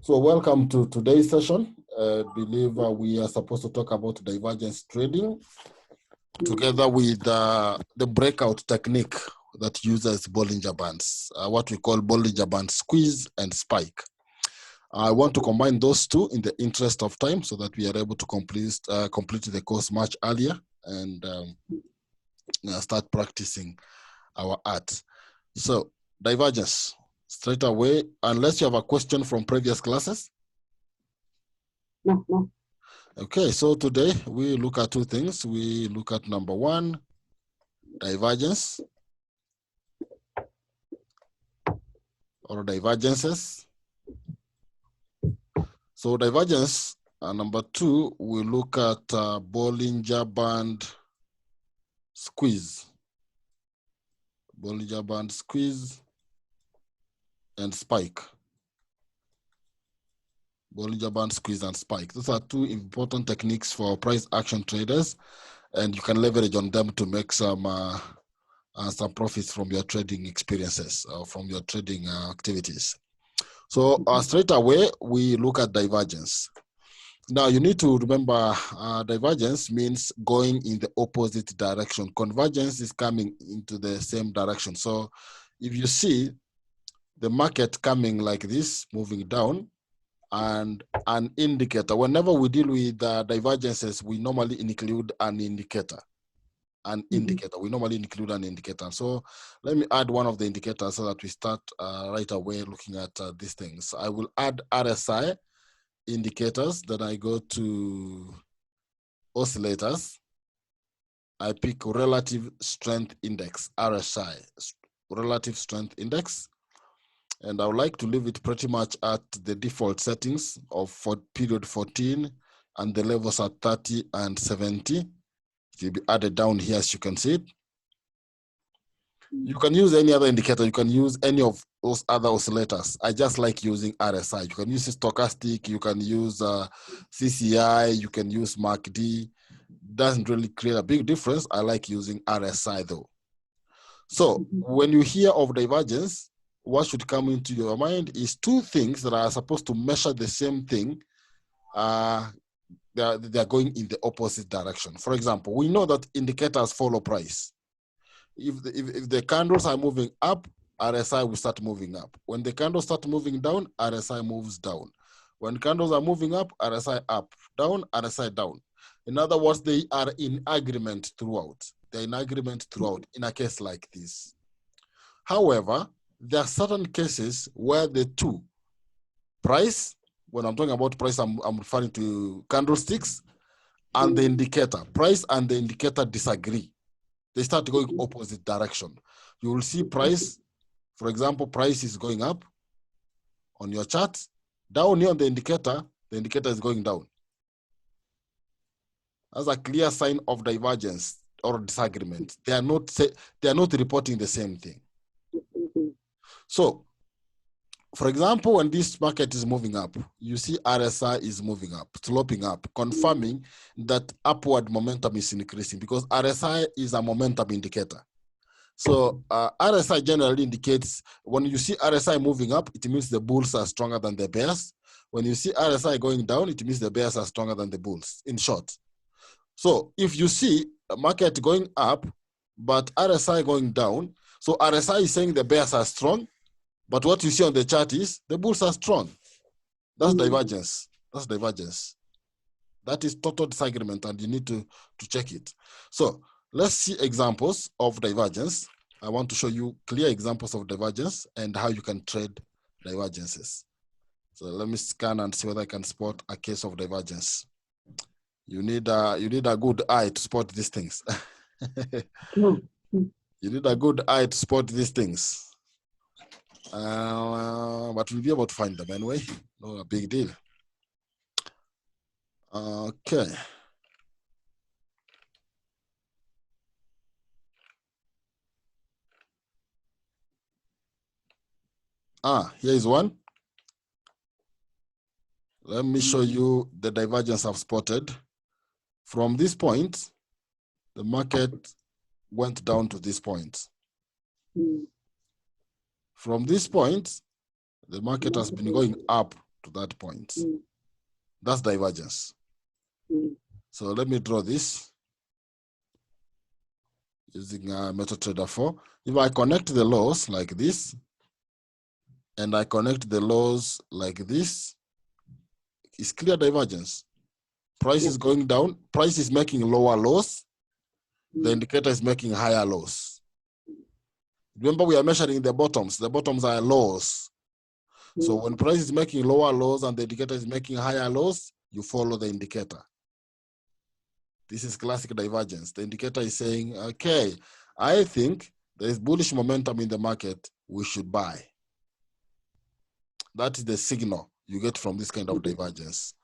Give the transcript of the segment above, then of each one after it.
So welcome to today's session. I believe we are supposed to talk about divergence trading together with the breakout technique that uses Bollinger Bands, what we call Bollinger Band squeeze and spike. I want to combine those two in the interest of time so that we are able to complete the course much earlier and start practicing our art. So divergence, straight away, unless you have a question from previous classes. No. Okay, so today we look at two things. We look at number one, divergence or divergences. So divergence, number two, we look at Bollinger Band squeeze. Bollinger Band squeeze and spike. Bollinger Band squeeze and spike. Those are two important techniques for price action traders, and you can leverage on them to make some profits from your trading experiences or from your trading activities. So straight away, we look at divergence. Now you need to remember divergence means going in the opposite direction. Convergence is coming into the same direction. So if you see the market coming like this, moving down, and an indicator, whenever we deal with divergences, we normally include an indicator. We normally include an indicator. So let me add one of the indicators so that we start right away looking at these things. I will add RSI indicators. Then I go to oscillators. I pick relative strength index, RSI, relative strength index. And I would like to leave it pretty much at the default settings of period 14, and the levels are 30 and 70. It will be added down here as you can see it. You can use any other indicator. You can use any of those other oscillators. I just like using RSI. You can use stochastic. You can use CCI. You can use MACD. Doesn't really create a big difference. I like using RSI though. So when you hear of divergence, what should come into your mind is two things that are supposed to measure the same thing. They're going in the opposite direction. For example, we know that indicators follow price. If the candles are moving up, RSI will start moving up. When the candles start moving down, RSI moves down. When candles are moving up, RSI up, down, RSI down. In other words, they are in agreement throughout. They're in agreement throughout in a case like this. However, there are certain cases where the two, price, when I'm talking about price, I'm referring to candlesticks, and the indicator, price and the indicator disagree. They start going opposite direction. You will see price, for example, price is going up on your chart. Down here on the indicator is going down. That's a clear sign of divergence or disagreement. They are not reporting the same thing. So, for example, when this market is moving up, you see RSI is moving up, sloping up, confirming that upward momentum is increasing because RSI is a momentum indicator. So RSI generally indicates when you see RSI moving up, it means the bulls are stronger than the bears. When you see RSI going down, it means the bears are stronger than the bulls, in short. So if you see a market going up, but RSI going down, so RSI is saying the bears are strong, but what you see on the chart is the bulls are strong. That's divergence. That's divergence. That is total disagreement, and you need to check it. So let's see examples of divergence. I want to show you clear examples of divergence and how you can trade divergences. So let me scan and see whether I can spot a case of divergence. You need a good eye to spot these things. You need a good eye to spot these things. But we'll be able to find them anyway. No a big deal. Okay. Here is one. Let me show you the divergence I've spotted. From this point, the market went down to this point. From this point, the market has been going up to that point. That's divergence. So let me draw this using MetaTrader 4. If I connect the lows like this, and I connect the lows like this, it's clear divergence. Price is going down, price is making lower lows, the indicator is making higher lows. Remember, we are measuring the bottoms are lows. So when price is making lower lows and the indicator is making higher lows, you follow the indicator. This is classic divergence. The indicator is saying, okay, I think there is bullish momentum in the market, we should buy. That is the signal you get from this kind of divergence.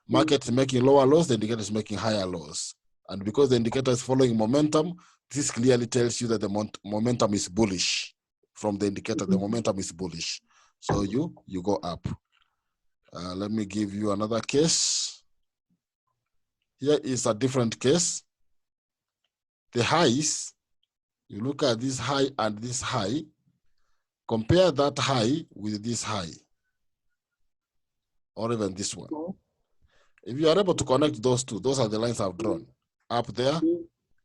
Market is making lower lows, the indicator is making higher lows. And because the indicator is following momentum, this clearly tells you that the momentum is bullish. From the indicator, the momentum is bullish. So you go up. Let me give you another case. Here is a different case. The highs, you look at this high and this high, compare that high with this high, or even this one. If you are able to connect those two, those are the lines I've drawn, up there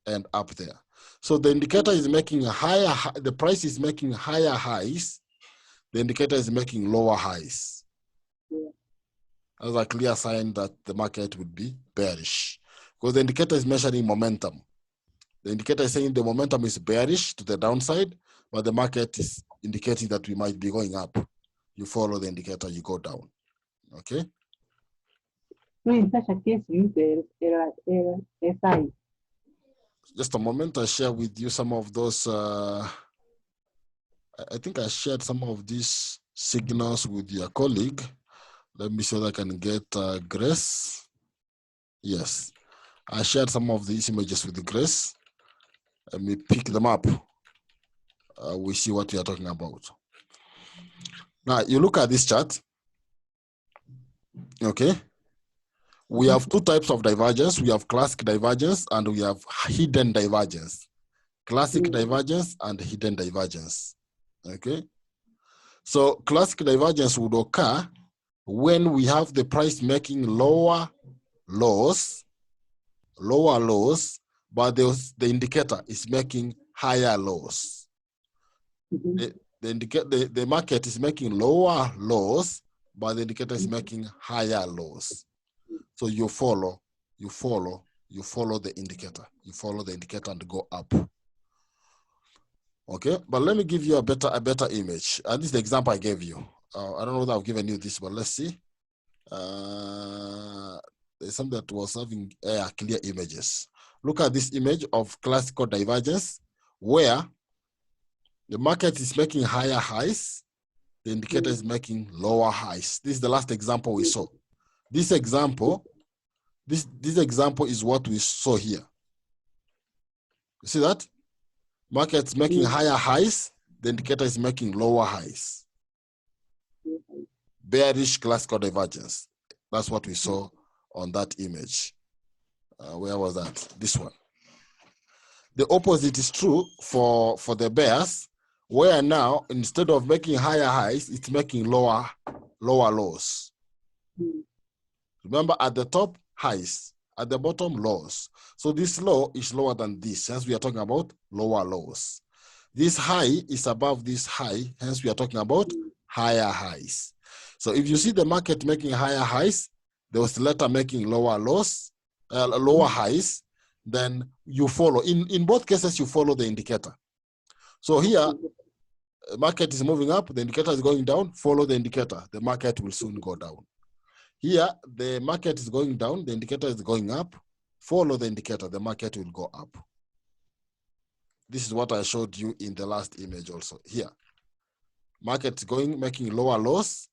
and up there. So the indicator is making a higher, the price is making higher highs, the indicator is making lower highs. That's a clear sign that the market would be bearish, because the indicator is measuring momentum. The indicator is saying the momentum is bearish to the downside, but the market is indicating that we might be going up. You follow the indicator, you go down. Okay? So in such a case, use the SI. Just a moment, I share with you some of those. I think I shared some of these signals with your colleague. Let me see if I can get Grace. Yes, I shared some of these images with Grace. Let me pick them up. We see what we are talking about. Now, you look at this chart. Okay. We have two types of divergence. We have classic divergence and we have hidden divergence. Classic divergence and hidden divergence. Okay. So classic divergence would occur when we have the price making lower lows, but the indicator is making higher lows. The market is making lower lows, but the indicator is making higher lows. So you follow the indicator. You follow the indicator and go up. Okay, but let me give you a better image. And this is the example I gave you. I don't know whether I've given you this, but let's see. There's something that was having clear images. Look at this image of classical divergence, where the market is making higher highs, the indicator is making lower highs. This is the last example we saw. This example is what we saw here. You see that? Market's making higher highs, the indicator is making lower highs. Bearish classical divergence. That's what we saw on that image. Where was that? This one. The opposite is true for the bears, where now, instead of making higher highs, it's making lower lows. Remember, at the top, highs. At the bottom, lows. So this low is lower than this, hence we are talking about lower lows. This high is above this high, hence we are talking about higher highs. So if you see the market making higher highs, the oscillator making lower lows, lower highs, then you follow. In both cases, you follow the indicator. So here, market is moving up, the indicator is going down, follow the indicator. The market will soon go down. Here, the market is going down, the indicator is going up, follow the indicator, the market will go up. This is what I showed you in the last image also. Here, market is making lower lows,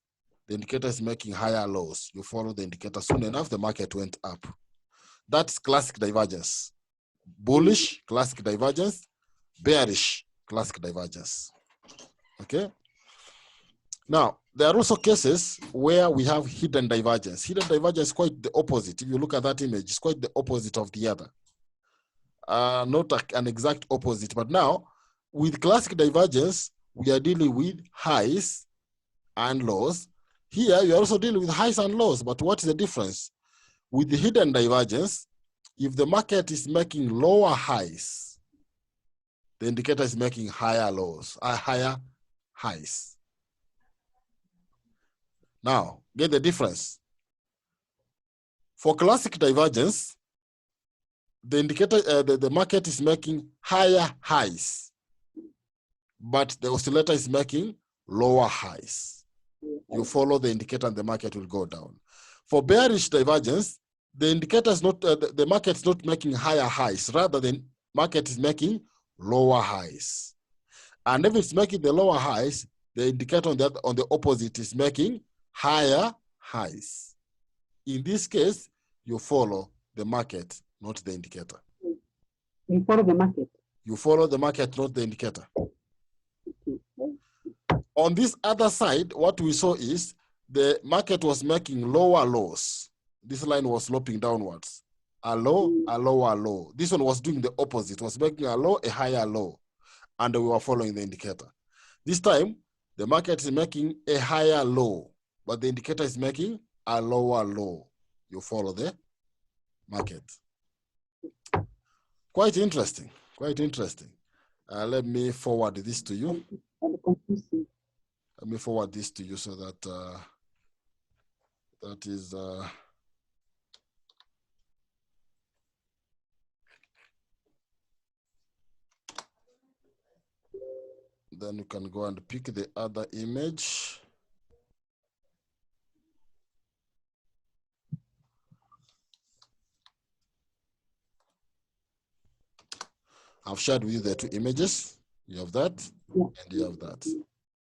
the indicator is making higher lows. You follow the indicator, soon enough, the market went up. That's classic divergence. Bullish, classic divergence, bearish, classic divergence. Okay? Now, there are also cases where we have hidden divergence. Hidden divergence is quite the opposite. If you look at that image, it's quite the opposite of the other. Not an exact opposite, but now, with classic divergence, we are dealing with highs and lows, Here, you're also dealing with highs and lows, but what is the difference? With the hidden divergence, if the market is making lower highs, the indicator is making higher lows, higher highs. Now, get the difference. For classic divergence, the indicator, the market is making higher highs, but the oscillator is making lower highs. You follow the indicator and the market will go down. For bearish divergence, the indicator is not, the market is not making higher highs, rather the market is making lower highs. And if it's making the lower highs, the indicator on the opposite is making higher highs. In this case, you follow the market, not the indicator. You follow the market. You follow the market, not the indicator. On this other side, what we saw is the market was making lower lows. This line was sloping downwards. A low, a lower low. This one was doing the opposite, was making a low, a higher low. And we were following the indicator. This time, the market is making a higher low, but the indicator is making a lower low. You follow the market. Quite interesting, quite interesting. Let me forward this to you. Let me forward this to you so that that is then you can go and pick the other image. I've shared with you the two images. You have that, and you have that.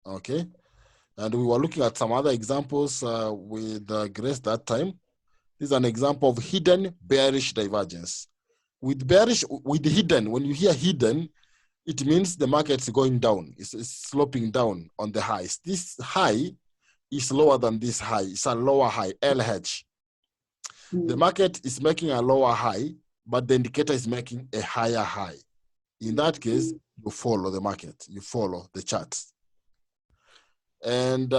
Okay. And we were looking at some other examples with Grace that time. This is an example of hidden bearish divergence. With hidden, when you hear hidden, it means the market's going down. It's sloping down on the highs. This high is lower than this high. It's a lower high, LH. The market is making a lower high, but the indicator is making a higher high. In that case, you follow the market. You follow the charts. And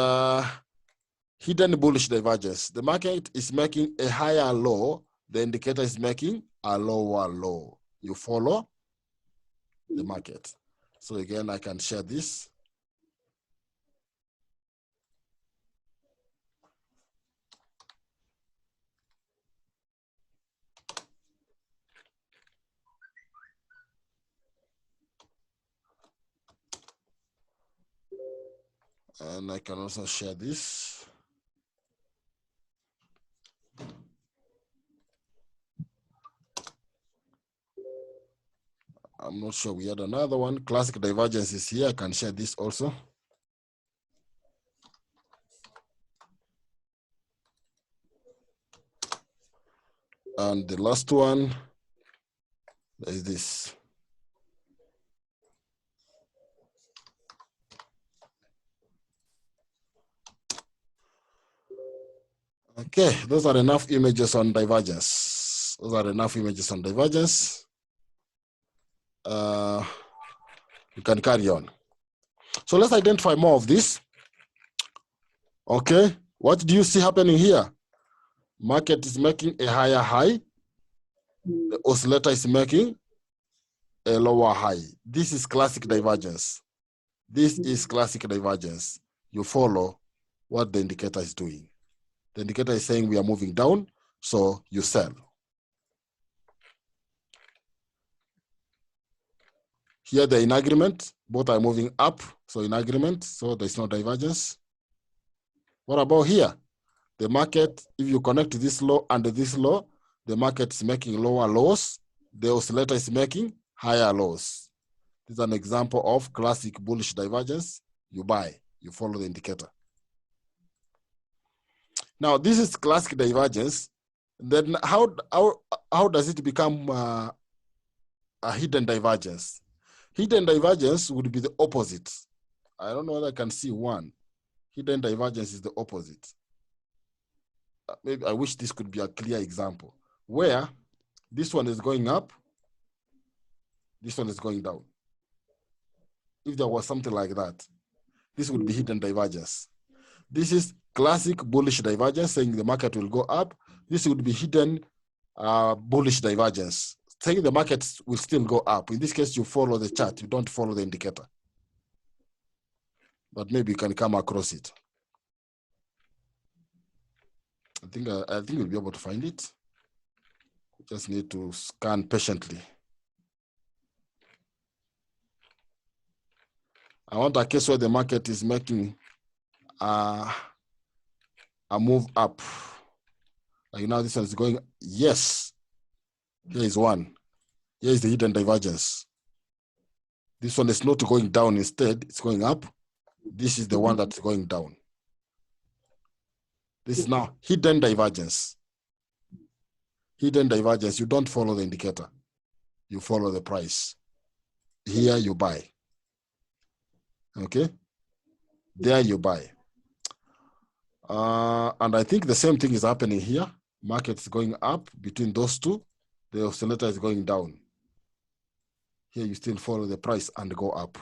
hidden bullish divergence. The market is making a higher low. The indicator is making a lower low. You follow the market. So again, I can share this. And I can also share this. I'm not sure we had another one. Classic divergence is here. I can share this also. And the last one is this. Okay, those are enough images on divergence. Those are enough images on divergence. You can carry on. So let's identify more of this. Okay, what do you see happening here? Market is making a higher high. The oscillator is making a lower high. This is classic divergence. This is classic divergence. You follow what the indicator is doing. The indicator is saying we are moving down, so you sell. Here they're in agreement. Both are moving up, so in agreement, so there's no divergence. What about here? The market, if you connect to this low and this low, the market is making lower lows. The oscillator is making higher lows. This is an example of classic bullish divergence. You buy, you follow the indicator. Now, this is classic divergence. Then how does it become a hidden divergence? Hidden divergence would be the opposite. I don't know whether I can see one. Hidden divergence is the opposite. Maybe I wish this could be a clear example where this one is going up, this one is going down. If there was something like that, this would be hidden divergence. This is classic bullish divergence, saying the market will go up. This would be hidden bullish divergence, saying the market will still go up. In this case, you follow the chart. You don't follow the indicator. But maybe you can come across it. I think you'll be able to find it. You just need to scan patiently. I want a case where the market is making a move up. Like now this one is going, yes. Here is one. Here is the hidden divergence. This one is not going down, instead, it's going up. This is the one that's going down. This is now hidden divergence. Hidden divergence, you don't follow the indicator. You follow the price. Here you buy. Okay? There you buy. And I think the same thing is happening here. Market's going up between those two. The oscillator is going down. Here you still follow the price and go up.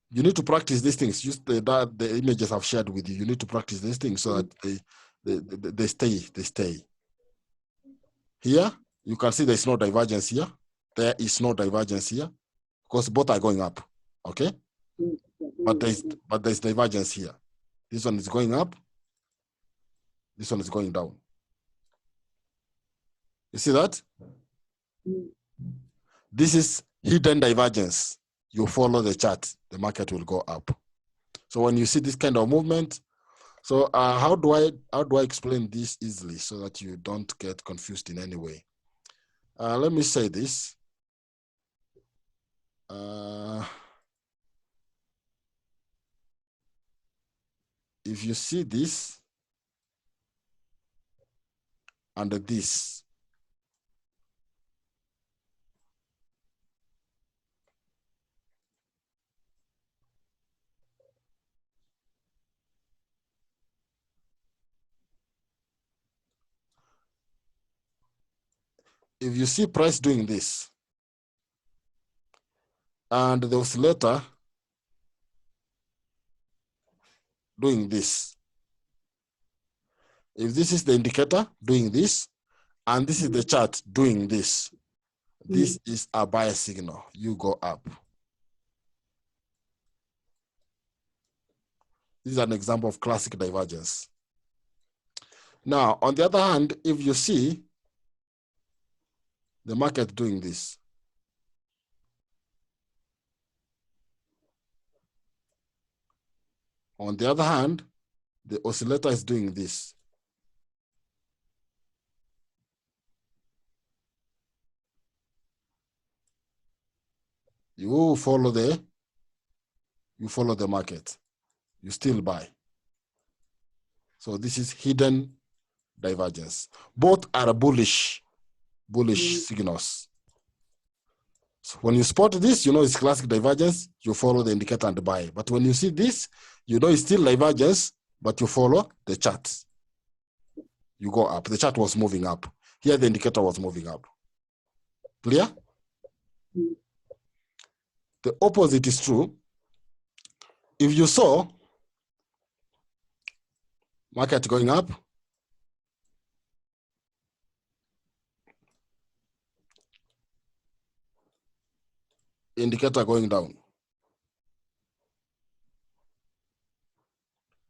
You need to practice these things. Just the images I've shared with you. You need to practice these things so that they stay. Here, you can see there's no divergence here. There is no divergence here because both are going up. Okay? But there's divergence here. This one is going up. This one is going down. You see that? This is hidden divergence. You follow the chart, the market will go up. So when you see this kind of movement, so how do I explain this easily so that you don't get confused in any way? Let me say this. If you see this and this, if you see price doing this and the oscillator doing this, if this is the indicator doing this and this is the chart doing this, this is a buy signal. You go up. This is an example of classic divergence. Now, on the other hand, if you see the market doing this, on the other hand, the oscillator is doing this. You follow the market. You still buy. So this is hidden divergence. Both are bullish signals. So when you spot this, you know it's classic divergence, you follow the indicator and buy. But when you see this, you know it's still divergence, but you follow the chart. You go up. The chart was moving up. Here the indicator was moving up. Clear? The opposite is true. If you saw market going up, indicator going down.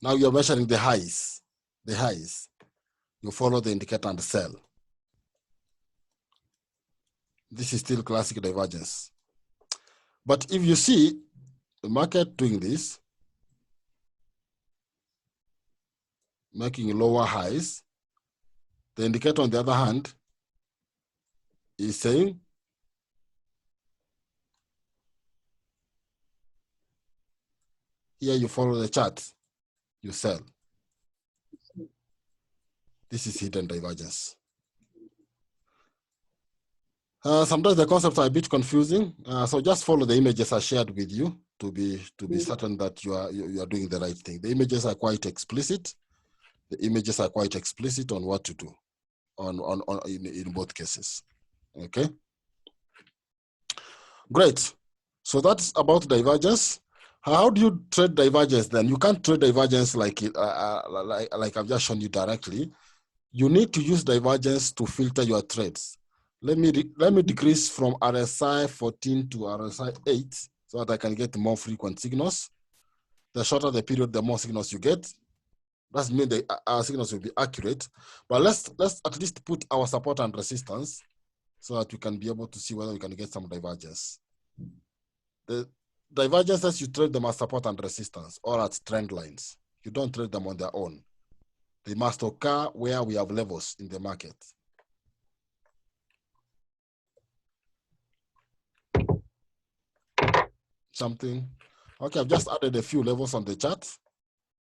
Now you're measuring the highs. You follow the indicator and sell. This is still classic divergence. But if you see the market doing this, making lower highs, the indicator on the other hand is saying here you follow the chart, you sell. This is hidden divergence. Sometimes the concepts are a bit confusing, so just follow the images I shared with you to be certain that you are doing the right thing. The images are quite explicit. The images are quite explicit on what to do in both cases. Okay. Great. So that's about divergence. How do you trade divergence then? You can't trade divergence like I've just shown you directly. You need to use divergence to filter your trades. Let me decrease from RSI 14 to RSI 8 so that I can get more frequent signals. The shorter the period, the more signals you get. Doesn't mean our signals will be accurate, but let's at least put our support and resistance so that we can be able to see whether we can get some divergence. The divergences, you trade them as support and resistance or at trend lines. You don't trade them on their own. They must occur where we have levels in the market. Something. Okay, I've just added a few levels on the chart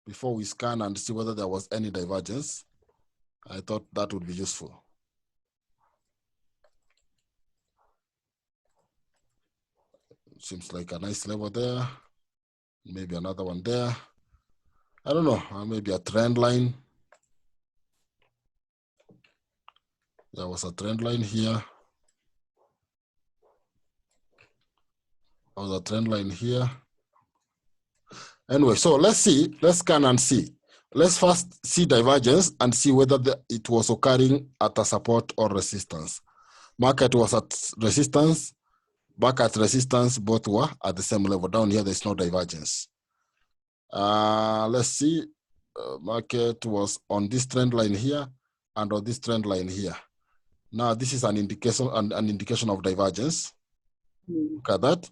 before we scan and see whether there was any divergence. I thought that would be useful. Seems like a nice level there. Maybe another one there. I don't know, maybe a trend line. There was a trend line here. There was a trend line here. Anyway, so let's scan and see. Let's first see divergence and see whether it was occurring at a support or resistance. Market was at resistance, back at resistance, both were at the same level. Down here, there's no divergence. Let's see, market was on this trend line here and on this trend line here. Now, this is an indication of divergence. Look at that.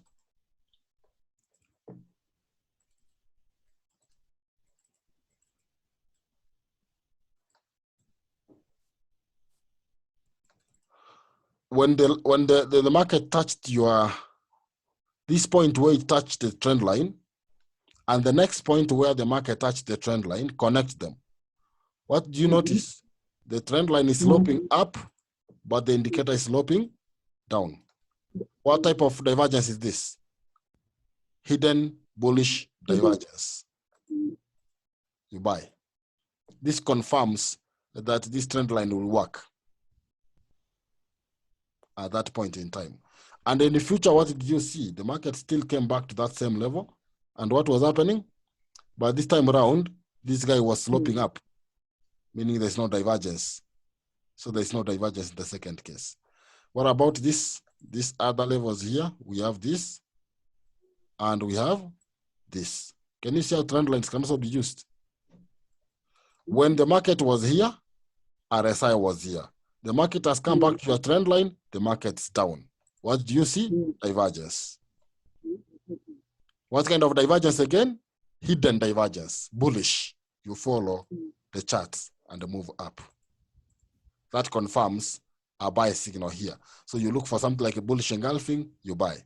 When the market touched this point where it touched the trend line, and the next point where the market touched the trend line, connect them. What do you notice? The trend line is sloping up, but the indicator is sloping down. What type of divergence is this? Hidden bullish divergence. You buy. This confirms that this trend line will work at that point in time. And in the future, what did you see? The market still came back to that same level. And what was happening? But this time around, this guy was sloping up, meaning there's no divergence. So there's no divergence in the second case. What about these other levels here? We have this, and we have this. Can you see how trend lines can also be used? When the market was here, RSI was here. The market has come back to your trend line, the market's down. What do you see? Divergence. What kind of divergence again? Hidden divergence, bullish. You follow the charts and move up. That confirms a buy signal here. So you look for something like a bullish engulfing, you buy.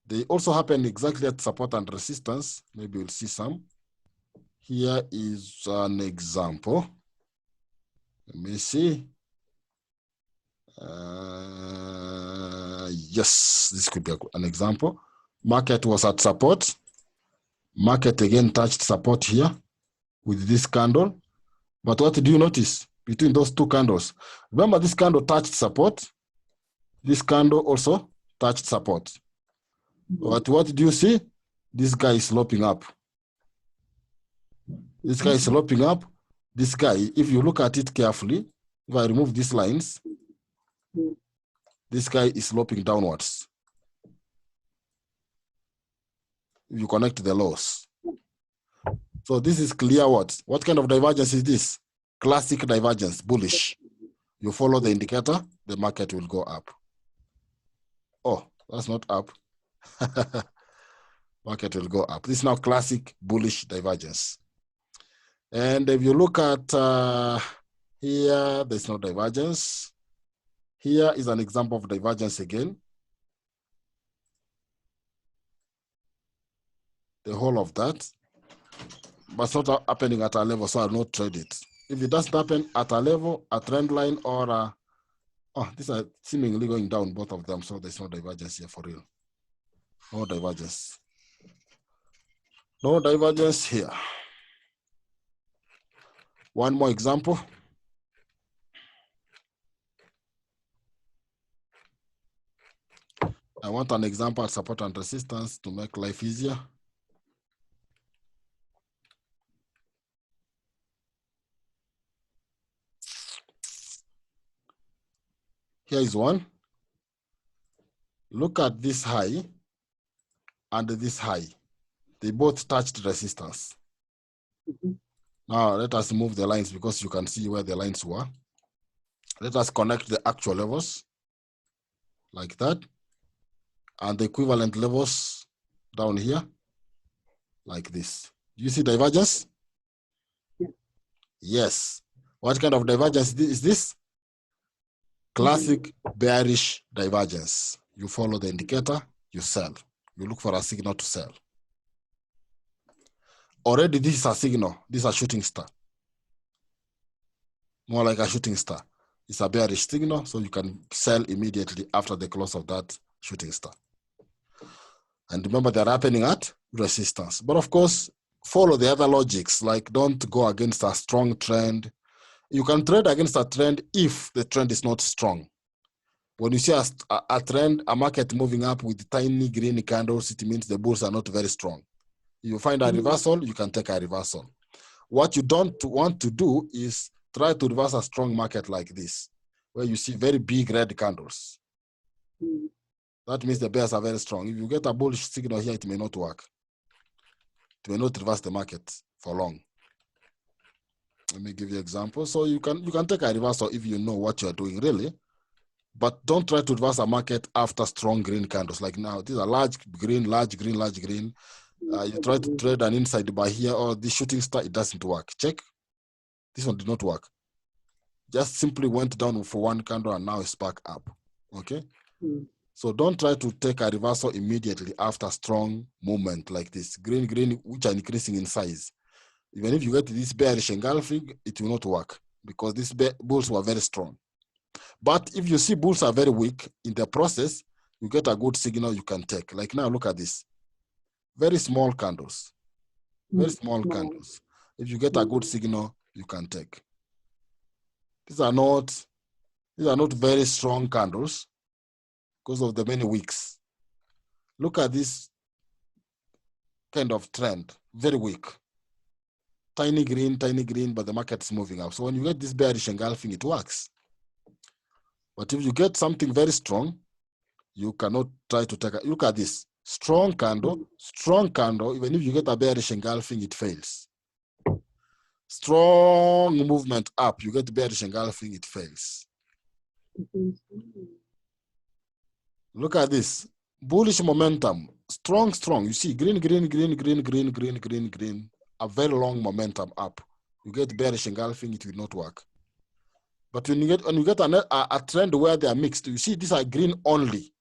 They also happen exactly at support and resistance. Maybe we'll see some. Here is an example. Let me see. Yes, this could be an example. Market was at support. Market again touched support here with this candle. But what do you notice between those two candles? Remember, this candle touched support. This candle also touched support. But what do you see? This guy is sloping up. This guy is sloping up. This guy, if you look at it carefully, if I remove these lines, this guy is sloping downwards. If you connect the lows. So this is clear what? What kind of divergence is this? Classic divergence, bullish. You follow the indicator, the market will go up. Oh, that's not up. Market will go up. This is now classic bullish divergence. And if you look at here, there's no divergence. Here is an example of divergence again. The whole of that, but it's not happening at a level, so I'll not trade it. If it doesn't happen at a level, a trend line, or these are seemingly going down, both of them, so there's no divergence here for real. No divergence. No divergence here. One more example. I want an example at support and resistance to make life easier. Here is one. Look at this high and this high. They both touched resistance. Now let us move the lines because you can see where the lines were. Let us connect the actual levels like that. And the equivalent levels down here like this. Do you see divergence? Yeah. Yes. What kind of divergence is this? Classic bearish divergence. You follow the indicator, you sell. You look for a signal to sell. Already this is a signal. This is a shooting star. More like a shooting star. It's a bearish signal, so you can sell immediately after the close of that shooting star. And remember, they're happening at resistance. But of course, follow the other logics, like don't go against a strong trend. You can trade against a trend if the trend is not strong. When you see a trend, a market moving up with tiny green candles, it means the bulls are not very strong. If you find a reversal, you can take a reversal. What you don't want to do is try to reverse a strong market like this, where you see very big red candles. That means the bears are very strong. If you get a bullish signal here, it may not work. It may not reverse the market for long. Let me give you an example. So you can take a reversal if you know what you're doing really, but don't try to reverse a market after strong green candles. Like now, these are large green, large green, large green. You try to trade an inside buy here or the shooting star, it doesn't work. Check. This one did not work. Just simply went down for one candle and now it's back up. Okay? So don't try to take a reversal immediately after strong movement like this. Green, green, which are increasing in size. Even if you get this bearish engulfing, it will not work because these bulls were very strong. But if you see bulls are very weak in the process, you get a good signal you can take. Like now, look at this. Very small candles. Very small candles. If you get a good signal, you can take. These are not very strong candles because of the many wicks. Look at this kind of trend, very weak. Tiny green, but the market's moving up. So when you get this bearish engulfing, it works. But if you get something very strong, you cannot try to take look at this. Strong candle, even if you get a bearish engulfing, it fails. Strong movement up, you get bearish engulfing, it fails. Look at this. Bullish momentum, strong. You see green. A very long momentum up. You get bearish engulfing, it will not work. But when you get a trend where they are mixed, you see these are green only.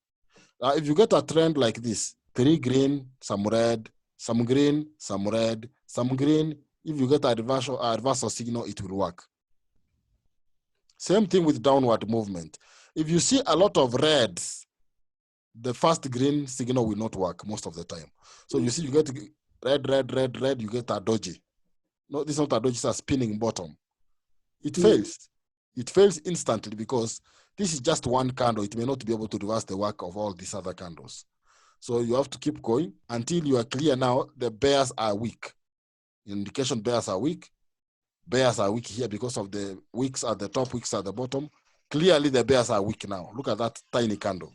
If you get a trend like this, 3 green, some red, some green, some red, some green, if you get a reversal signal, it will work. Same thing with downward movement. If you see a lot of reds, the first green signal will not work most of the time. So you see you get red, you get a doji. No, this is not a doji, it's a spinning bottom. It fails. It fails instantly because this is just one candle. It may not be able to reverse the work of all these other candles. So you have to keep going until you are clear now the bears are weak. Indication bears are weak. Bears are weak here because of the wicks at the top, wicks at the bottom. Clearly the bears are weak now. Look at that tiny candle.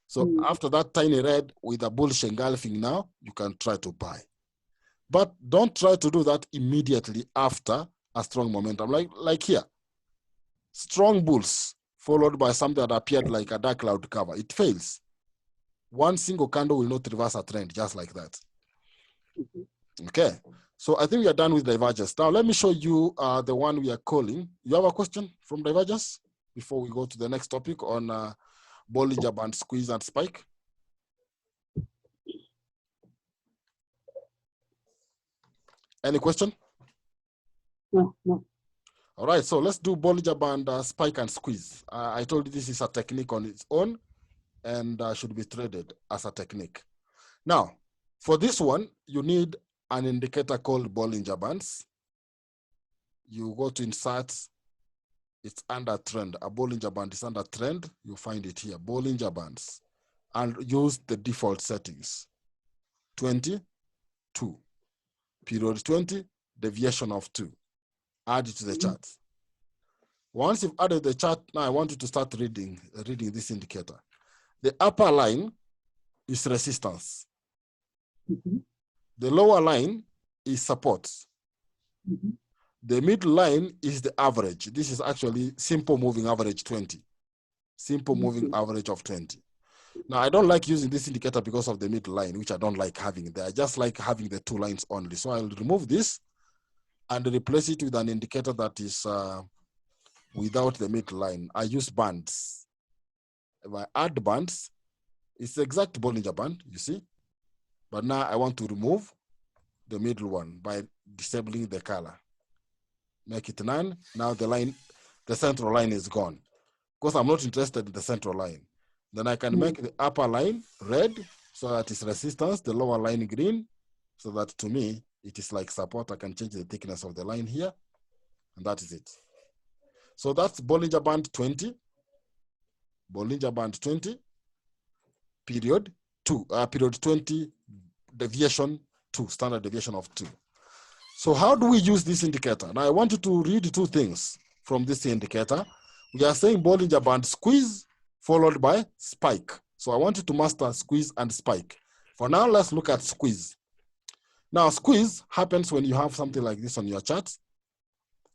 So after that tiny red with a bullish engulfing now, you can try to buy. But don't try to do that immediately after a strong momentum. Like here, strong bulls followed by something that appeared like a dark cloud cover. It fails. One single candle will not reverse a trend just like that. Okay, so I think we are done with divergence. Now let me show you the one we are calling. You have a question from divergence before we go to the next topic on Bollinger Band, squeeze and spike? Any question? No. All right, so let's do Bollinger Band, spike and squeeze. I told you this is a technique on its own and should be traded as a technique. Now, for this one, you need an indicator called Bollinger Bands. You go to insert, it's under trend. A Bollinger Band is under trend. You find it here, Bollinger Bands. and use the default settings. 20, 2. Period 20, deviation of 2. Add it to the chart. Once you've added the chart, now I want you to start reading this indicator. The upper line is resistance. The lower line is support. The middle line is the average. This is actually simple moving average 20. Simple moving average of 20. Now, I don't like using this indicator because of the middle line, which I don't like having there. I just like having the 2 lines only. So I'll remove this and replace it with an indicator that is without the middle line. I use bands. If I add bands, it's the exact Bollinger Band, you see. But now I want to remove the middle one by disabling the color. Make it none. Now the central line is gone. Because I'm not interested in the central line. Then I can make the upper line red, so that is resistance, the lower line green, so that to me, it is like support. I can change the thickness of the line here, and that is it. So that's Bollinger Band 20. Bollinger Band 20, period 2, period 20, deviation 2, standard deviation of 2. So how do we use this indicator? Now I want you to read 2 things from this indicator. We are saying Bollinger Band squeeze followed by spike. So I want you to master squeeze and spike. For now, let's look at squeeze. Now squeeze happens when you have something like this on your chart.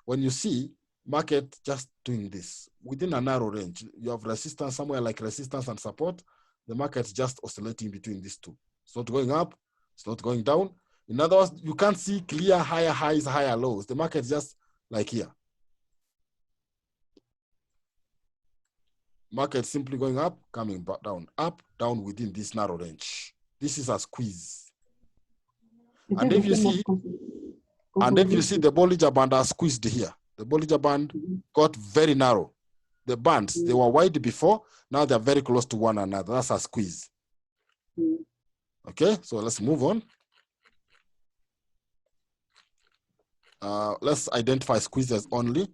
When you see market just doing this within a narrow range, you have resistance somewhere like resistance and support. The market's just oscillating between these 2. It's not going up, it's not going down. In other words, you can't see clear higher highs, higher lows. The market's just like here. Market simply going up, coming back down, up, down within this narrow range. This is a squeeze. And if you see the Bollinger Band are squeezed here, the Bollinger Band got very narrow. The bands, they were wide before, now they're very close to one another. That's a squeeze. Okay, so let's move on. Let's identify squeezes only.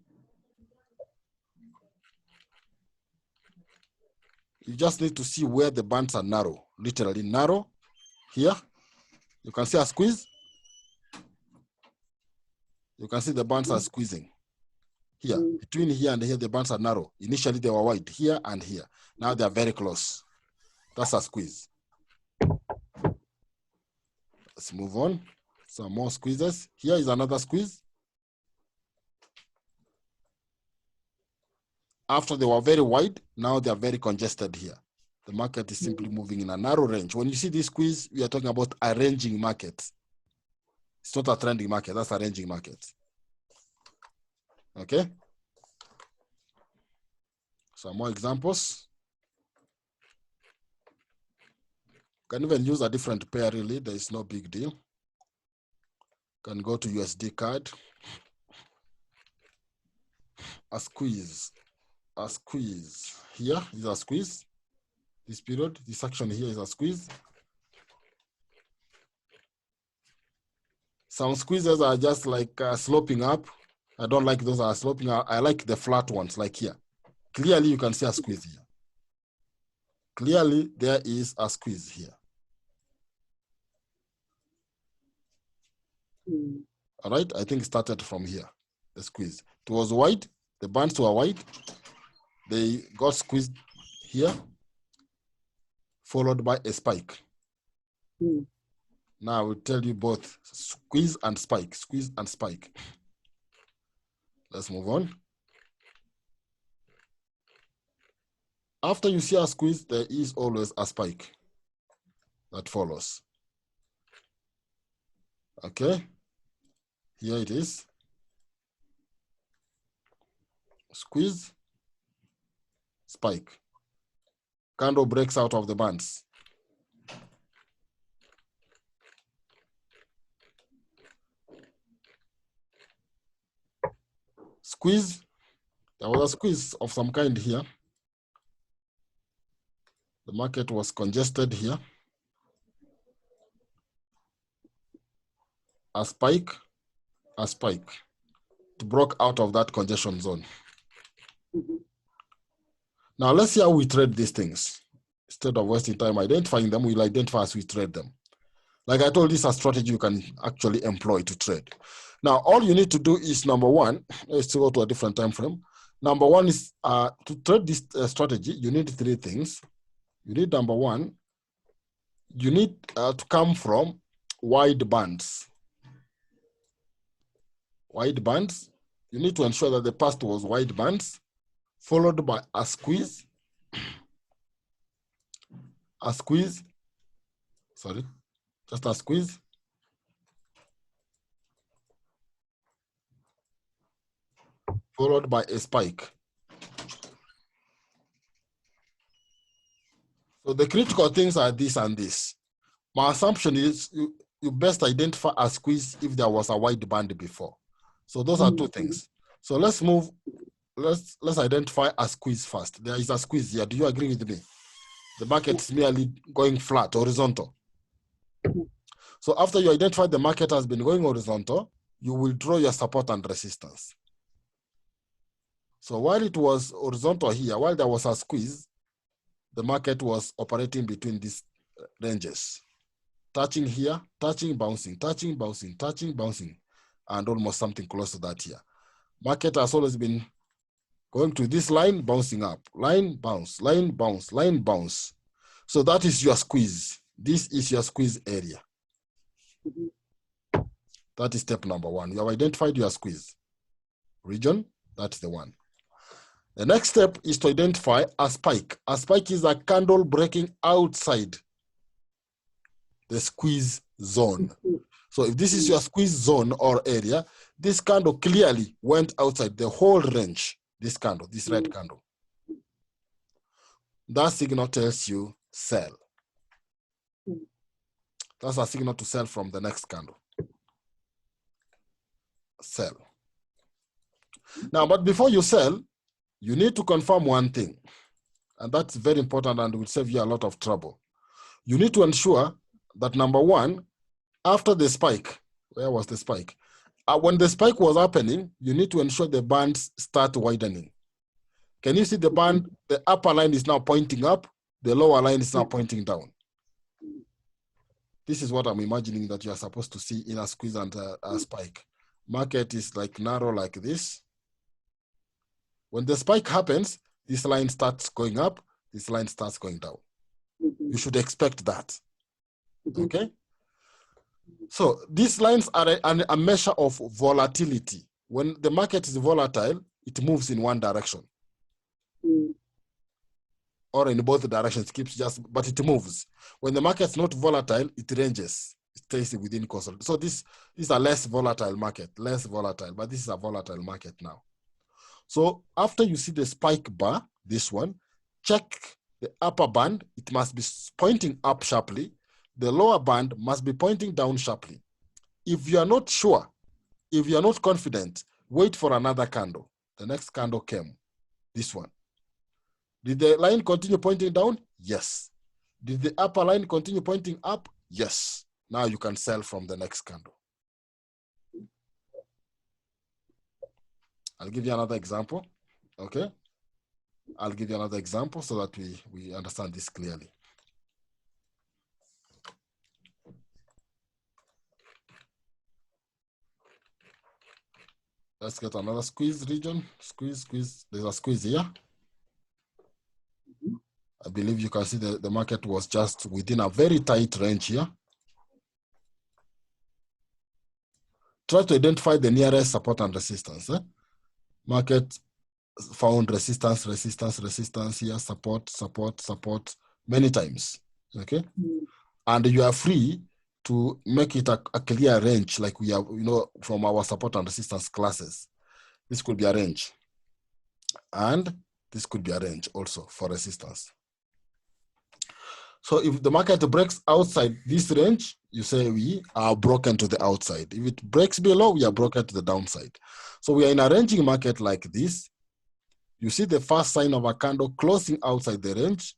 You just need to see where the bands are narrow, literally narrow. Here, you can see a squeeze. You can see the bands are squeezing. Here, between here and here, the bands are narrow. Initially, they were wide here and here. Now they are very close. That's a squeeze. Let's move on. Some more squeezes. Here is another squeeze. After they were very wide, now they are very congested here. The market is simply moving in a narrow range. When you see this squeeze, we are talking about a ranging market. It's not a trending market, that's a ranging market. Okay? Some more examples. You can even use a different pair really, there is no big deal. Can go to USD card. A squeeze. A squeeze. Here is a squeeze. This period, this action here is a squeeze. Some squeezes are just like sloping up. I don't like those that are sloping up. I like the flat ones like here. Clearly you can see a squeeze here. Clearly there is a squeeze here. All right, I think it started from here, the squeeze. It was wide, the bands were wide. They got squeezed here, followed by a spike. Now I will tell you both squeeze and spike, squeeze and spike. Let's move on. After you see a squeeze, there is always a spike that follows. Okay, here it is. Squeeze, spike. Candle breaks out of the bands. Squeeze, there was a squeeze of some kind here. The market was congested here. A spike, a spike. It broke out of that congestion zone. Now let's see how we trade these things. instead of wasting time identifying them, we'll identify as we trade them. Like I told you, it's a strategy you can actually employ to trade. Now, all you need to do is number one, let's go to a different time frame. Number one is to trade this strategy, you need three things. You need number one, you need to come from wide bands. Wide bands, you need to ensure that the past was wide bands, followed by a squeeze, sorry, just a squeeze, followed by a spike. So the critical things are this and this. My assumption is you best identify a squeeze if there was a wide band before. So those are two things. So let's move, let's identify a squeeze first. There is a squeeze here. Do you agree with me? The market is merely going flat, horizontal. So after you identify the market has been going horizontal, you will draw your support and resistance. So while it was horizontal here, while there was a squeeze, the market was operating between these ranges. Touching here, touching, bouncing, touching, bouncing, touching, bouncing, and almost something close to that here. Market has always been going to this line, bouncing up, line, bounce, line, bounce, line, bounce. So that is your squeeze. This is your squeeze area. That is step number one. You have identified your squeeze region. That's the one. The next step is to identify a spike. A spike is a candle breaking outside the squeeze zone. So if this is your squeeze zone or area, this candle clearly went outside the whole range, this candle, this red candle. That signal tells you sell. That's a signal to sell from the next candle. Sell. Now, but before you sell, you need to confirm one thing, and that's very important and will save you a lot of trouble. You need to ensure that number one, after the spike, where was the spike? When the spike was happening, you need to ensure the bands start widening. Can you see the band? The upper line is now pointing up, the lower line is now pointing down. This is what I'm imagining that you are supposed to see in a squeeze and a spike. Market is like narrow like this. When the spike happens, this line starts going up, this line starts going down. You should expect that, okay? So these lines are a measure of volatility. When the market is volatile, it moves in one direction. Or in both directions, but it moves. When the market's not volatile, it ranges. It stays within constant. So this is a less volatile market, less volatile, but this is a volatile market now. So after you see the spike bar, this one, check the upper band. It must be pointing up sharply. The lower band must be pointing down sharply. If you are not sure, if you are not confident, wait for another candle. The next candle came, this one. Did the line continue pointing down? Yes. Did the upper line continue pointing up? Yes. Now you can sell from the next candle. I'll give you another example, okay? I'll give you another example so that we understand this clearly. Let's get another squeeze region. Squeeze, squeeze. There's a squeeze here. I believe you can see the market was just within a very tight range here. Try to identify the nearest support and resistance. Market found resistance, resistance, resistance here, support, support, support many times, okay? And you are free to make it a clear range like we have, from our support and resistance classes. This could be a range. And this could be a range also for resistance. So if the market breaks outside this range, you say we are broken to the outside. If it breaks below, we are broken to the downside. So we are in a ranging market like this. You see the first sign of a candle closing outside the range.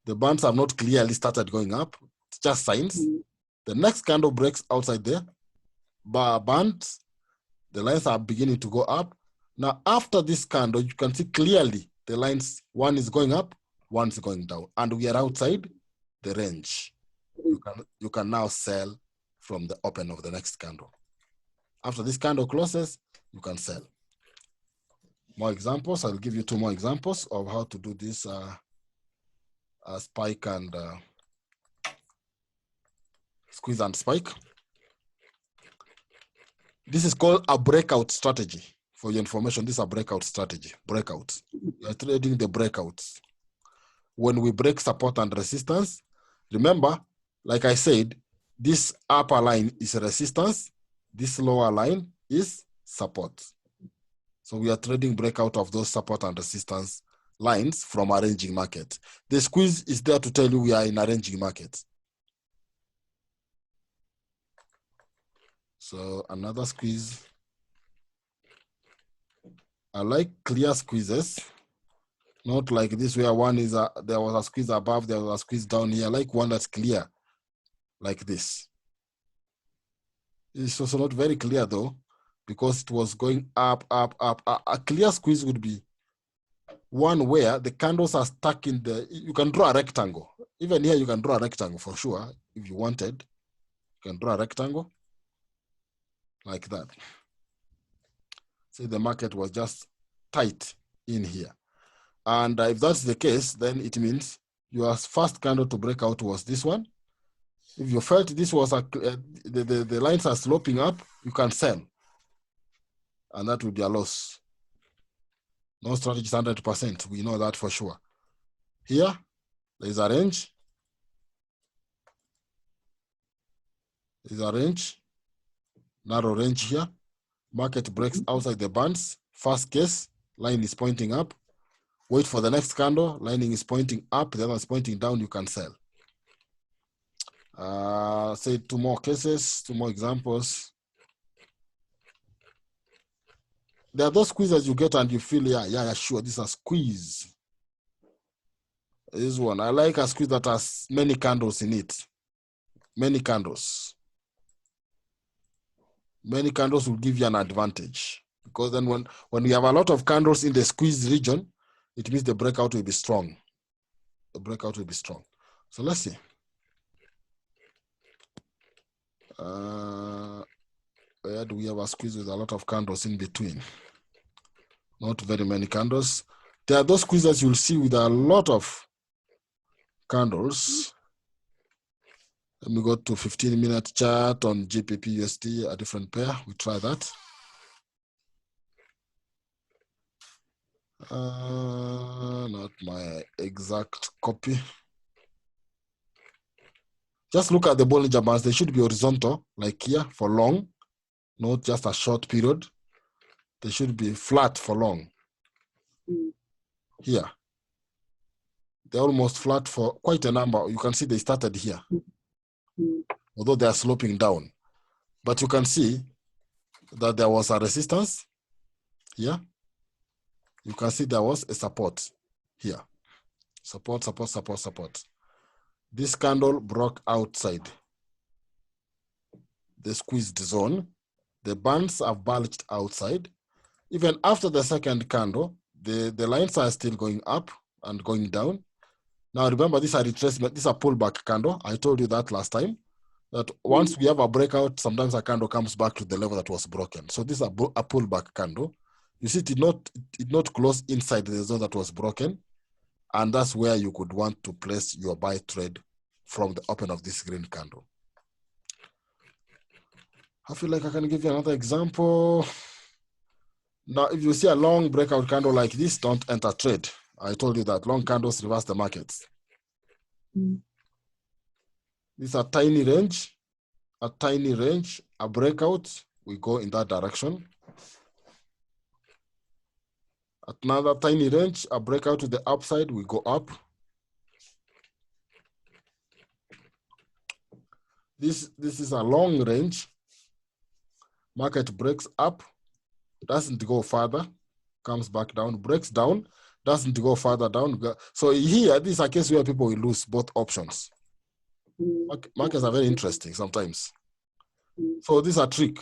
The bands have not clearly started going up. It's just signs. The next candle breaks outside the bands. The lines are beginning to go up. Now, after this candle, you can see clearly the lines, one is going up, One's going down, and we are outside the range. You can now sell from the open of the next candle. After this candle closes, you can sell. More examples. I'll give you 2 more examples of how to do this spike and squeeze and spike. This is called a breakout strategy. For your information, this is a breakout strategy. Breakouts. You are trading the breakouts. When we break support and resistance, remember, like I said, this upper line is resistance, this lower line is support. So we are trading breakout of those support and resistance lines from a ranging market. The squeeze is there to tell you we are in a ranging market. So another squeeze. I like clear squeezes, not like this where one is there was a squeeze above, there was a squeeze down here. I like one that's clear, like this. It's also not very clear though, because it was going up, up, up. A clear squeeze would be one where the candles are stuck in the, you can draw a rectangle. Even here, you can draw a rectangle for sure. If you wanted, you can draw a rectangle like that. See, the market was just tight in here. And if that's the case, then it means your first candle to break out was this one. If you felt this was the lines are sloping up, you can sell. And that would be a loss. No strategy is 100%. We know that for sure. Here, there's a range. There's a range. Narrow range here. Market breaks outside the bands. First case, line is pointing up. Wait for the next candle. Lining is pointing up. The other is pointing down. You can sell. Say 2 more cases, 2 more examples. There are those squeezes you get and you feel, yeah, sure, this is a squeeze. This one, I like a squeeze that has many candles in it. Many candles. Many candles will give you an advantage. Because then when we have a lot of candles in the squeeze region, it means the breakout will be strong. The breakout will be strong. So let's see. Where do we have a squeeze with a lot of candles in between? Not very many candles. There are those squeezes you'll see with a lot of candles. Let me go to 15-minute chart on GBP USD, a different pair. We try that. Not my exact copy. Just look at the Bollinger Bands. They should be horizontal, like here, for long, not just a short period. They should be flat for long. Here. They're almost flat for quite a number. You can see they started here, although they are sloping down. But you can see that there was a resistance here. You can see there was a support here. Support, support, support, support. This candle broke outside the squeezed zone. The bands have bulged outside. Even after the second candle, the lines are still going up and going down. Now remember, this is a retracement, this is a pullback candle. I told you that last time, that once we have a breakout, sometimes a candle comes back to the level that was broken. So this is a pullback candle. You see, it did not close inside the zone that was broken. And that's where you could want to place your buy trade from the open of this green candle. I feel like I can give you another example. Now, if you see a long breakout candle like this, don't enter trade. I told you that long candles reverse the markets. This is a tiny range, a breakout, we go in that direction. At another tiny range, a breakout to the upside, we go up. This is a long range. Market breaks up, doesn't go further, comes back down, breaks down, doesn't go further down. So here, this is a case where people will lose both options. Markets are very interesting sometimes. So this is a trick.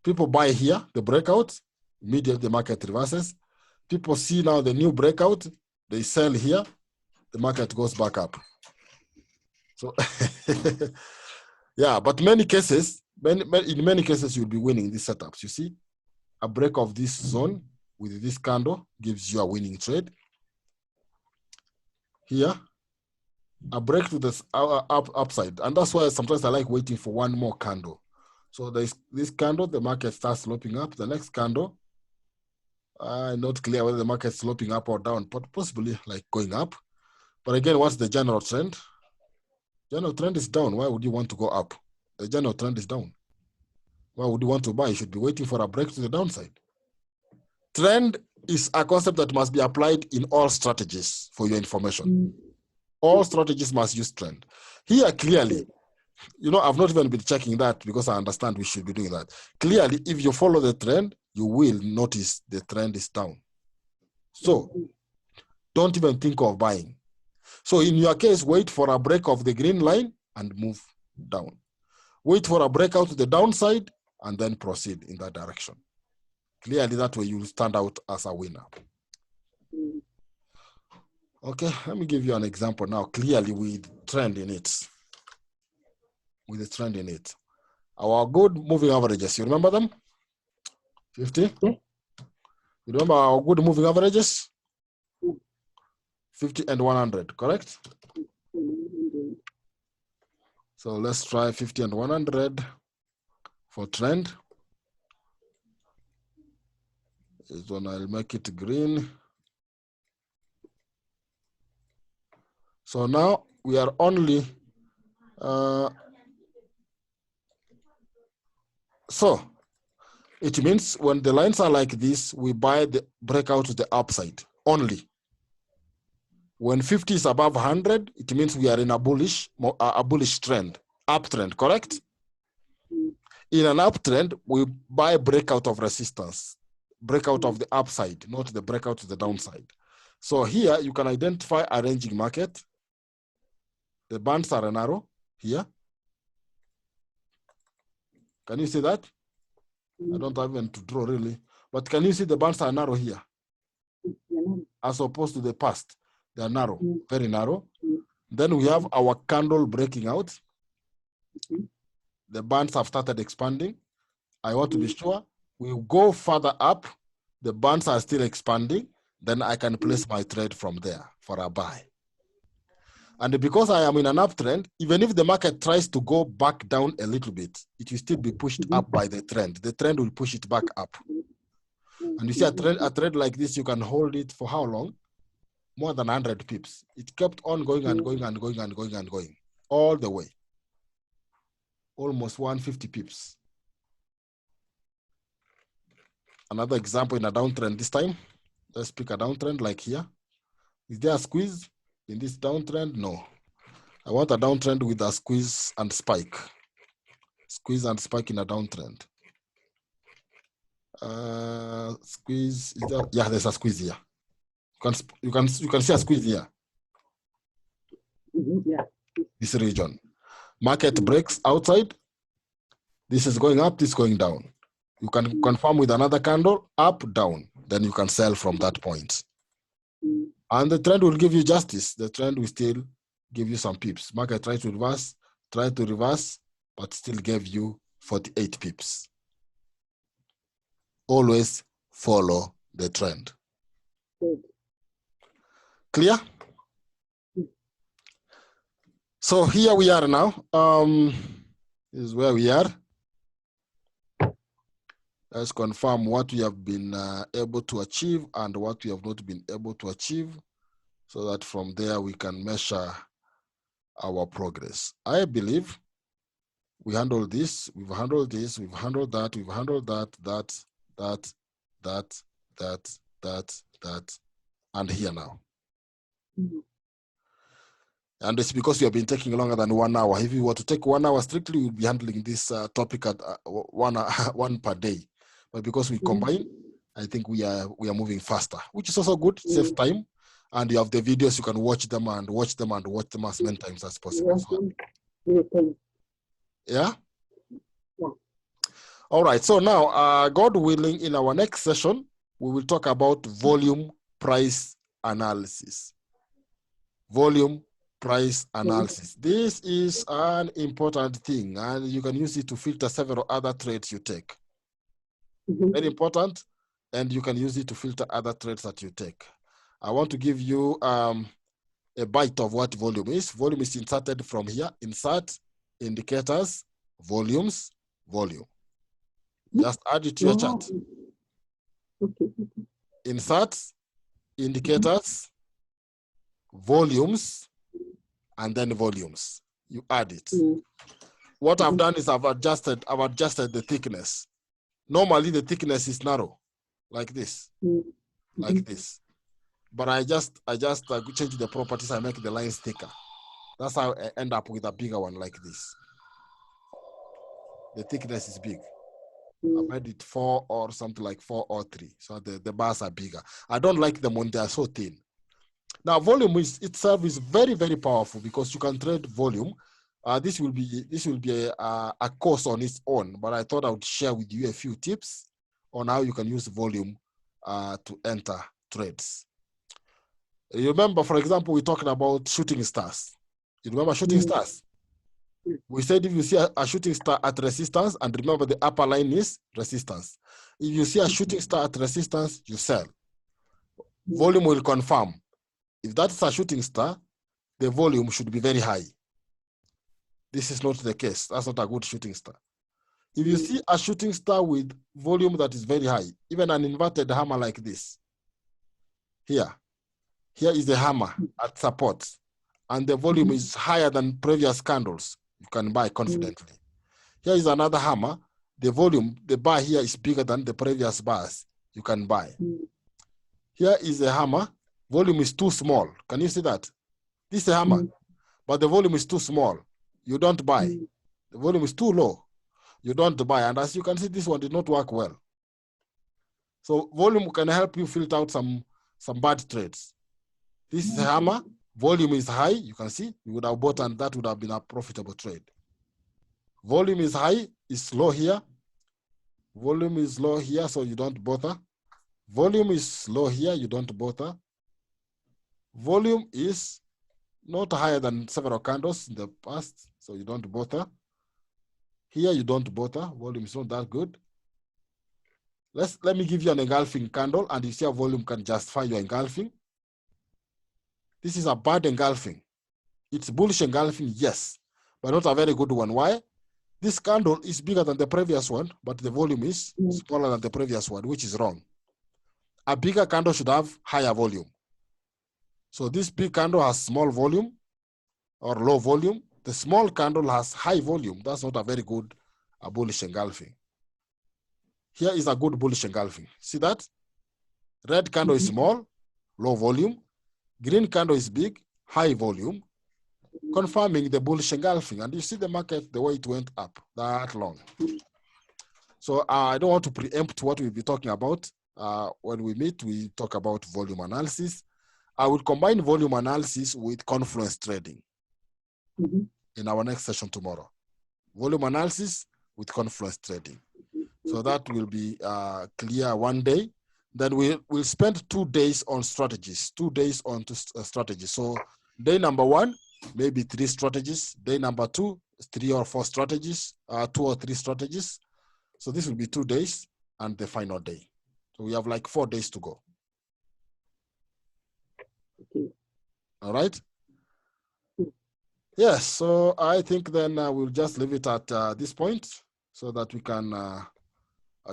People buy here, the breakout, immediately the market reverses. People see now the new breakout, they sell here, the market goes back up. So, yeah, but in many cases, you'll be winning these setups. You see, a break of this zone with this candle gives you a winning trade. Here, a break to this upside. And that's why sometimes I like waiting for one more candle. So there's this candle, the market starts sloping up. The next candle, not clear whether the market's sloping up or down, but possibly like going up. But again, what's the general trend? General trend is down. Why would you want to go up? The general trend is down. Why would you want to buy? You should be waiting for a break to the downside. Trend is a concept that must be applied in all strategies for your information. All strategies must use trend. Here, clearly, I've not even been checking that because I understand we should be doing that. Clearly, if you follow the trend, you will notice the trend is down. So don't even think of buying. So in your case, wait for a break of the green line and move down. Wait for a breakout to the downside and then proceed in that direction. Clearly, that way you will stand out as a winner. Okay, let me give you an example now, clearly with trend in it. With the trend in it. Our good moving averages, you remember them? 50? Yeah. You remember our good moving averages? 50 and 100, correct? So let's try 50 and 100 for trend. This one I'll make it green. So now we are only, so it means when the lines are like this, we buy the breakout to the upside only. When 50 is above 100, it means we are in a bullish trend, uptrend, correct? In an uptrend, we buy breakout of resistance, breakout of the upside, not the breakout to the downside. So here you can identify a ranging market. The bands are narrow here. Can you see that? I don't have even to draw really, but can you see the bands are narrow here? As opposed to the past, they are narrow, very narrow. Then we have our candle breaking out. The bands have started expanding. I want to be sure we go further up. The bands are still expanding. Then I can place my trade from there for a buy. And because I am in an uptrend, even if the market tries to go back down a little bit, it will still be pushed up by the trend. The trend will push it back up. And you see a trend like this, you can hold it for how long? More than 100 pips. It kept on going and going and going and going and going all the way. Almost 150 pips. Another example in a downtrend this time. Let's pick a downtrend like here. Is there a squeeze in this downtrend? No. I want a downtrend with a squeeze and spike. Squeeze and spike in a downtrend. Squeeze, is there? Yeah, there's a squeeze here. You can see a squeeze here. Yeah. This region. Market breaks outside. This is going up, this is going down. You can confirm with another candle, up, down. Then you can sell from that point. And the trend will give you justice. The trend will still give you some pips. Market try to reverse, but still gave you 48 pips. Always follow the trend. Clear? So here we are now. This is where we are. Let's confirm what we have been able to achieve and what we have not been able to achieve, so that from there we can measure our progress. I believe we handled this, we've handled this, we've handled that, we've handled that, and here now. And it's because we have been taking longer than 1 hour. If we were to take 1 hour strictly, we'll be handling this topic at one per day. But because we combine, I think we are moving faster, which is also good, saves time. And you have the videos, you can watch them and watch them and watch them as many times as possible as well. Yeah? All right, so now, God willing, in our next session, we will talk about volume price analysis. volume, price analysis. This is an important thing, and you can use it to filter several other trades you take. Very important, and you can use it to filter other trades that you take. I want to give you a bite of what volume is. Volume is inserted from here. Insert, indicators, volumes, volume. Just add it to your chart. Insert, indicators, volumes, and then volumes. You add it. What I've done is I've adjusted the thickness. Normally the thickness is narrow, like this, like this. But I just change the properties. I make the lines thicker. That's how I end up with a bigger one like this. The thickness is big. I've made it 4 or something like 4 or 3. So the bars are bigger. I don't like them when they are so thin. Now, volume itself is very, very powerful because you can trade volume. This will be a course on its own, but I thought I would share with you a few tips on how you can use volume to enter trades. You remember, for example, we're talking about shooting stars. You remember shooting stars? We said if you see a shooting star at resistance, and remember the upper line is resistance. If you see a shooting star at resistance, you sell. Volume will confirm. If that's a shooting star, the volume should be very high. This is not the case. That's not a good shooting star. If you see a shooting star with volume that is very high, even an inverted hammer like this, here is the hammer at support, and the volume is higher than previous candles, you can buy confidently. Here is another hammer. The volume, the bar here is bigger than the previous bars, you can buy. Here is a hammer. Volume is too small. Can you see that? This is a hammer, but the volume is too small. You don't buy. The volume is too low. You don't buy. And as you can see, this one did not work well. So volume can help you filter out some bad trades. This is a hammer. Volume is high. You can see you would have bought, and that would have been a profitable trade. Volume is high. It's low here. Volume is low here, so you don't bother. Volume is low here. You don't bother. Volume is not higher than several candles in the past, so you don't bother. Here you don't bother. Volume is not that good. Let me give you an engulfing candle, and you see a volume can justify your engulfing. This is a bad engulfing. It's bullish engulfing, yes, but not a very good one. Why? This candle is bigger than the previous one, but the volume is smaller than the previous one, which is wrong. A bigger candle should have higher volume. So this big candle has small volume or low volume. The small candle has high volume. That's not a very good bullish engulfing. Here is a good bullish engulfing. See that? Red candle is small, low volume. Green candle is big, high volume, confirming the bullish engulfing. And you see the market, the way it went up that long. So I don't want to preempt what we'll be talking about. When we meet, we talk about volume analysis. I will combine volume analysis with confluence trading in our next session tomorrow. Volume analysis with confluence trading. So that will be clear one day. Then we'll spend 2 days on strategies, 2 days on strategies. So day number 1, maybe 3 strategies. Day number 2, 3 or 4 strategies, 2 or 3 strategies. So this will be 2 days and the final day. So we have like 4 days to go. All right. Yes, so I think then we'll just leave it at this point so that we can,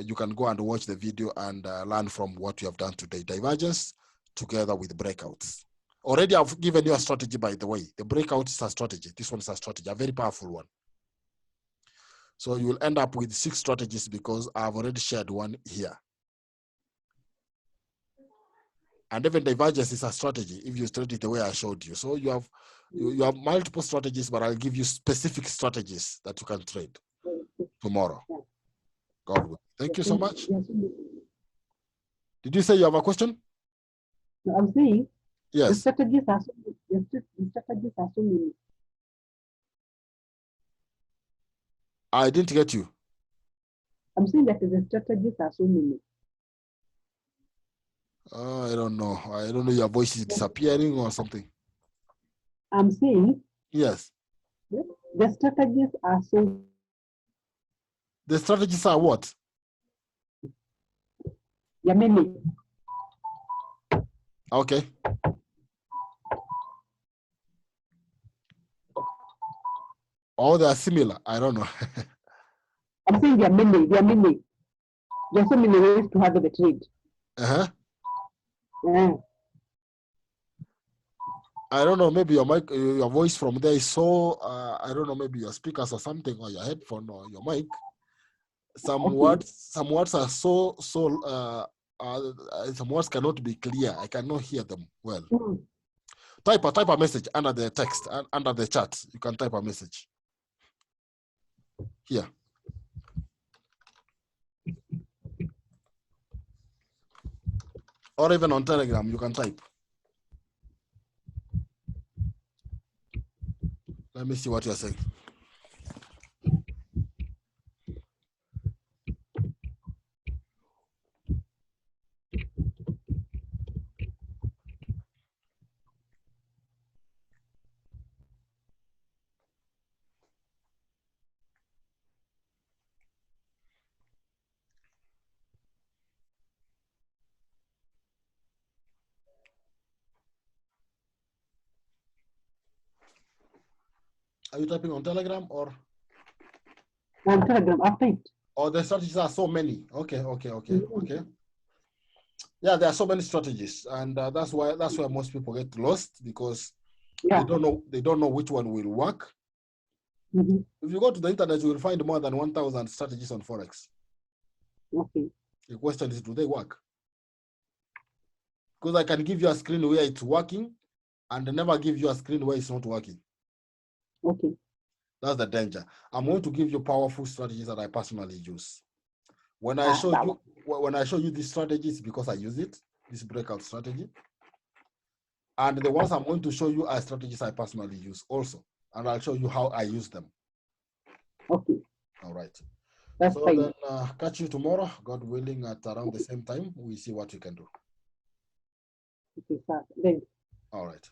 you can go and watch the video and learn from what you have done today. Divergence together with breakouts. Already I've given you a strategy, by the way. The breakout is a strategy. This one is a strategy, a very powerful one. So you will end up with 6 strategies because I've already shared one here. And even divergence is a strategy if you trade it the way I showed you. So you have multiple strategies, but I'll give you specific strategies that you can trade tomorrow. God will. Thank you so much. Did you say you have a question? No, I'm saying yes. The strategies are so many. I didn't get you. I'm saying that the strategies are so many. I don't know. I don't know. Your voice is disappearing or something. I'm saying Yes. the strategies are so. The strategies are what? Yeah, many. Okay. Or they are similar. I don't know. I'm saying there are many. There are many. There are so many ways to handle the trade. Uh-huh. Yeah. I don't know. Maybe your mic, your voice from there is so. I don't know. Maybe your speakers or something, or your headphone or your mic. Some words are so. Some words cannot be clear. I cannot hear them well. Type a message under the text, under the chat. You can type a message here. Or even on Telegram, you can type. Let me see what you're saying. Are you typing on Telegram or? On Telegram, I've typed. Oh, the strategies are so many. Okay. Yeah, there are so many strategies, and that's why most people get lost, because they don't know which one will work. If you go to the internet, you will find more than 1,000 strategies on Forex. Okay. The question is, do they work? Because I can give you a screen where it's working and never give you a screen where it's not working. Okay. That's the danger. I'm going to give you powerful strategies that I personally use. When I show you these strategies, because I use it, this breakout strategy. And the ones I'm going to show you are strategies I personally use also. And I'll show you how I use them. Okay. All right. That's so fine. Then catch you tomorrow, God willing, at around the same time. We see what we can do. Okay, sir. Then. All right.